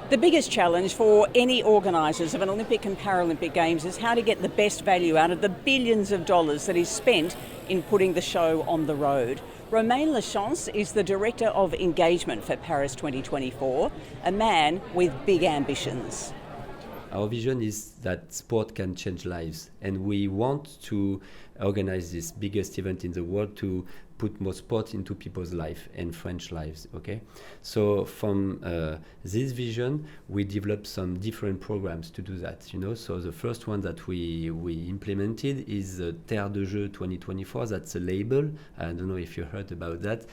The biggest challenge for any organisers of an Olympic and Paralympic Games is how to get the best value out of the billions of dollars that is spent in putting the show on the road. Romain Lachens is the Director of Engagement for Paris 2024, a man with big ambitions. Our vision is that sport can change lives, and we want to organize this biggest event in the world to put more sport into people's life and French lives, okay? So from this vision, we developed some different programs to do that, you know? So the first one that we implemented is Terre de Jeux 2024. That's a label. I don't know if you heard about that.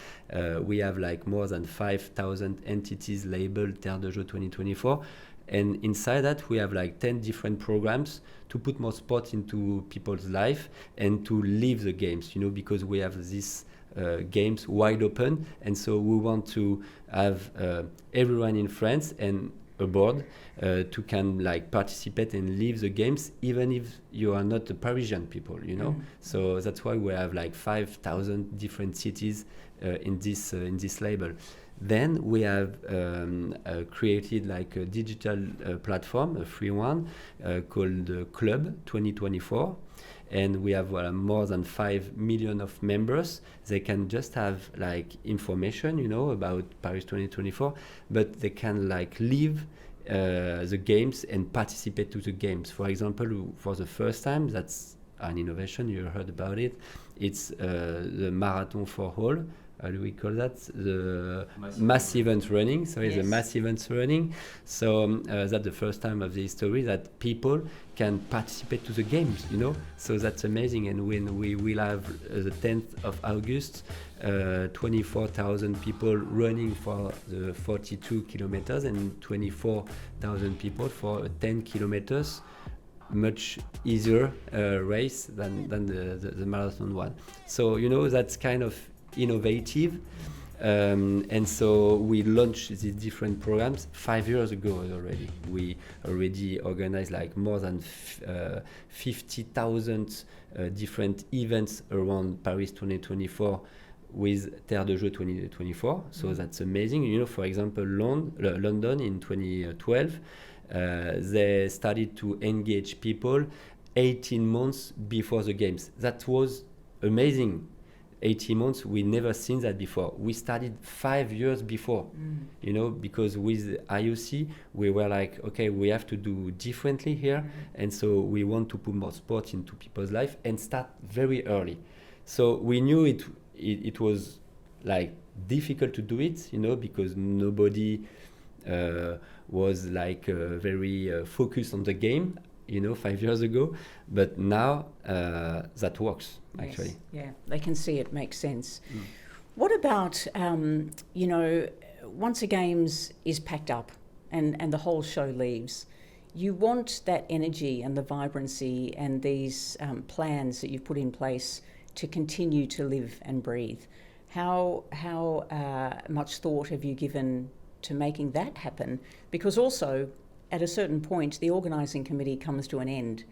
We have like more than 5,000 entities labeled Terre de Jeux 2024. And inside that, we have like 10 different programs to put more sport into people's life and to live the games, you know, because we have these games wide open. And so we want to have everyone in France and abroad to can like participate and live the games, even if you are not a Parisian people, you know. So that's why we have like 5,000 different cities in this label. Then we have created like a digital platform, a free one, called Club 2024. And we have more than 5 million of members. They can just have like information, you know, about Paris 2024, but they can like live the games and participate to the games. For example, for the first time, that's an innovation, you heard about it. It's the marathon for all. How do we call that? The mass event running. So it's a mass event running. So that's the first time of the history that people can participate to the games, you know. So that's amazing. And when we will have the 10th of August, 24,000 people running for the 42 kilometers and 24,000 people for 10 kilometers. Much easier race than the marathon one. So, you know, that's kind of innovative, and so we launched these different programs 5 years ago already. We already organized like more than 50,000 different events around Paris 2024 with Terre de Jeux 2024. So that's amazing. You know, for example, London in 2012, they started to engage people 18 months before the games. That was amazing. 18 months, we never seen that before. We started 5 years before, you know, because with IOC, we were like, okay, we have to do differently here. And so we want to put more sport into people's life and start very early. So we knew it was like difficult to do it, you know, because nobody was like very focused on the game, you know, 5 years ago. But now that works, actually. Yes, yeah, they can see it makes sense. What about, you know, once a Games is packed up and the whole show leaves, you want that energy and the vibrancy and these plans that you've put in place to continue to live and breathe. How much thought have you given to making that happen? Because also, at a certain point, the organising committee comes to an end.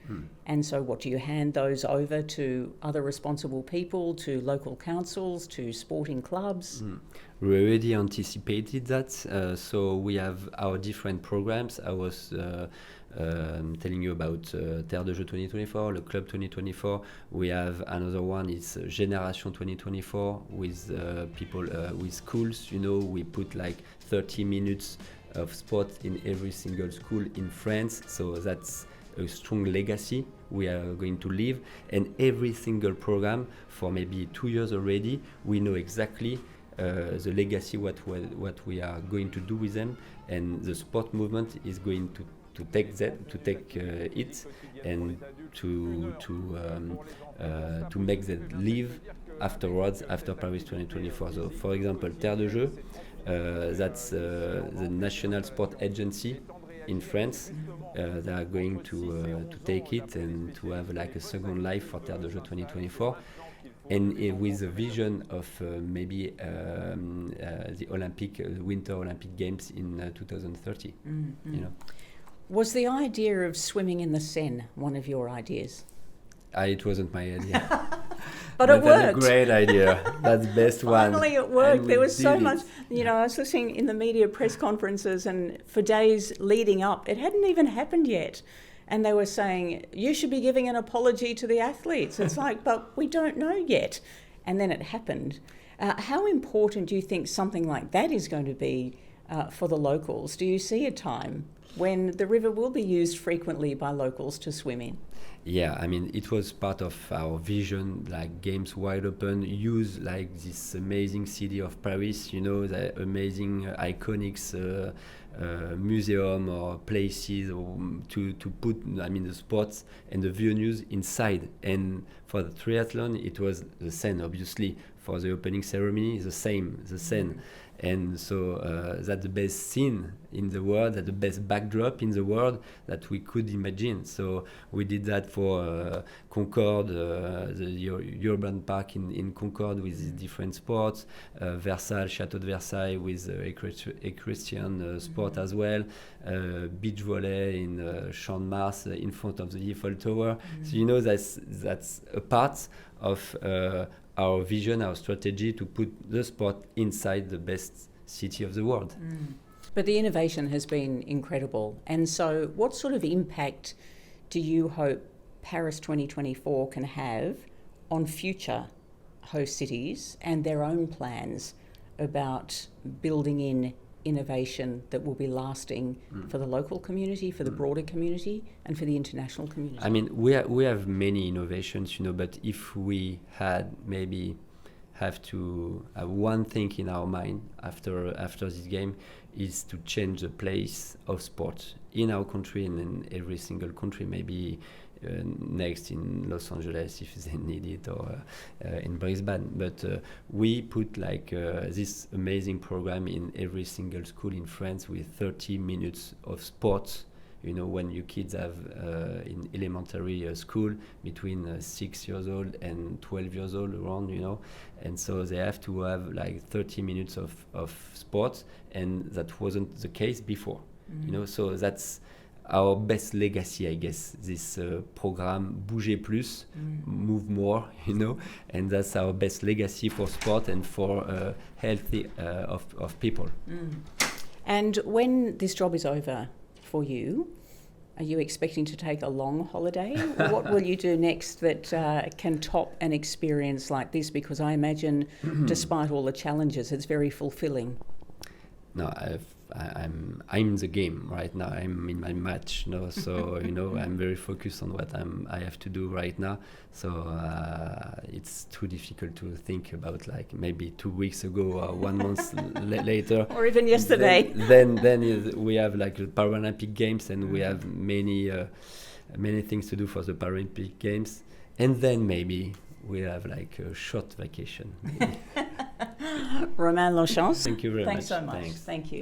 And so what, do you hand those over to other responsible people, to local councils, to sporting clubs? We already anticipated that. So we have our different programs. I was telling you about Terre de Jeux 2024, Le Club 2024. We have another one, it's Génération 2024 with people, with schools. You know, we put like 30 minutes of sport in every single school in France. So that's a strong legacy we are going to leave. And every single program for maybe 2 years already, we know exactly the legacy, what we are going to do with them. And the sport movement is going to take it and to make them live afterwards, after Paris 2024. So, for example, Terre de Jeux, that's the national sport agency in France. They are going to take it and to have like a second life for Terre de Jeux 2024. And with a vision of maybe the Winter Olympic Games in 2030, you know. Was the idea of swimming in the Seine one of your ideas? It wasn't my idea. But it That's a worked. great idea. That's the best one. Finally, it worked. And There we was so did much, it. I was listening in the media press conferences, and for days leading up, it hadn't even happened yet. And they were saying, you should be giving an apology to the athletes. It's like, but we don't know yet. And then it happened. How important do you think something like that is going to be for the locals? Do you see a time when the river will be used frequently by locals to swim in? Yeah, I mean, it was part of our vision, like Games Wide Open, use like this amazing city of Paris, the amazing iconic museum or places to put, the sports and the venues inside. And for the triathlon, it was the Seine, obviously. For the opening ceremony, the Seine. And so that's the best scene in the world, that's the best backdrop in the world that we could imagine. So we did that for Concorde, the urban park in Concorde with different sports, Versailles, Château de Versailles with equestrian sport as well, beach volley in Champ de Mars in front of the Eiffel Tower. So that's a part of our vision, our strategy to put the sport inside the best city of the world. But the innovation has been incredible. And so what sort of impact do you hope Paris 2024 can have on future host cities and their own plans about building in innovation that will be lasting for the local community, for the broader community, and for the international community? I mean, we have many innovations, but if we had maybe have to have one thing in our mind after this game is to change the place of sport in our country and in every single country, maybe next in Los Angeles if they need it, or in Brisbane. But we put this amazing program in every single school in France with 30 minutes of sports. When you kids have in elementary school between 6 years old and 12 years old around, and so they have to have 30 minutes of sports, and that wasn't the case before. So that's our best legacy, I guess, this program Bouger Plus, Move More, and that's our best legacy for sport and for healthy of people. And when this job is over for you, are you expecting to take a long holiday? What will you do next that can top an experience like this? Because I imagine, despite all the challenges, it's very fulfilling. No, I'm in the game right now. I'm in my match, so I'm very focused on what I have to do right now. So it's too difficult to think about maybe 2 weeks ago or 1 month later, or even yesterday. Then we have the Paralympic Games, and we have many things to do for the Paralympic Games, and then maybe we have a short vacation. Romain Lachens. Thank you very much. Thanks so much. Thanks. Thank you.